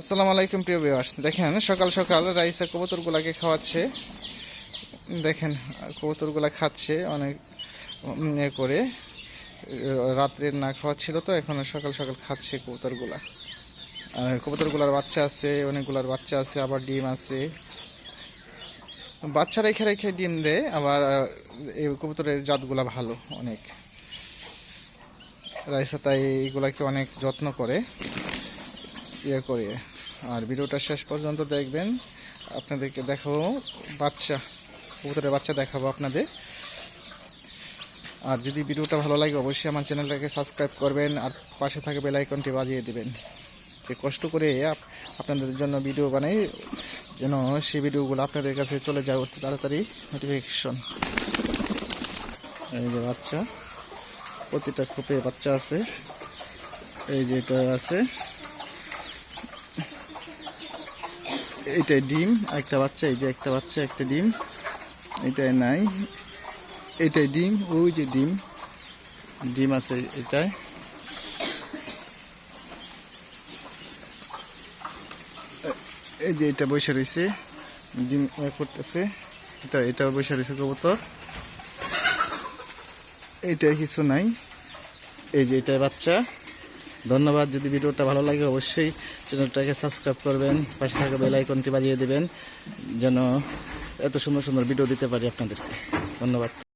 আসসালামু আলাইকুম প্রিয় ভিউয়ার্স, দেখেন সকাল সকাল রাইসা কবুতরগুলাকে খাওয়াচ্ছে। দেখেন কবুতরগুলা খাচ্ছে অনেক করে। রাত্রে না খাওয়াচ্ছিল তো এখন সকাল সকাল খাচ্ছে কবুতরগুলা। আর কবুতরগুলার বাচ্চা আছে, অনেকগুলার বাচ্চা আছে, আবার ডিম আছে। বাচ্চা রেখে রেখে ডিম দেয়। আবার এই কবুতরের জাতগুলা ভালো অনেক। রাইসা তাই এইগুলাকে অনেক যত্ন করে করে। আর ভিডিওটা শেষ পর্যন্ত দেখবেন, আপনাদেরকে দেখাবো কবুতরের বাচ্চা দেখাবো আপনাদের। আর যদি ভিডিওটা ভালো লাগে অবশ্যই আমার চ্যানেলটাকে সাবস্ক্রাইব করবেন আর পাশে থাকা বেল আইকনটি বাজিয়ে দিবেন। যে কষ্ট করে আপনাদের জন্য ভিডিও বানাই, যেন সেই ভিডিওগুলো আপনাদের কাছে চলে যায় অতি তাড়াতাড়ি নোটিফিকেশন। এই যে বাচ্চা, প্রতিটা খোপে বাচ্চা আছে। এই যে এটা আছে, এইটাই ডিম একটা বাচ্চা। এই যে একটা বাচ্চা, একটা ডিম। এটাই নাই, এটাই ডিম। ওই যে ডিম আছে এটাই। এই যে এটা বসে রয়েছে, ডিম করতেছে। এটা বসে রয়েছে কবুতর। এইটাই, কিছু নাই। এই যে এটাই বাচ্চা। ধন্যবাদ। যদি ভিডিওটা ভালো লাগে অবশ্যই চ্যানেলটাকে সাবস্ক্রাইব করবেন, পাশে থাকা বেল আইকনটি বাজিয়ে দেবেন, যেন এত সুন্দর সুন্দর ভিডিও দিতে পারি আপনাদেরকে। ধন্যবাদ।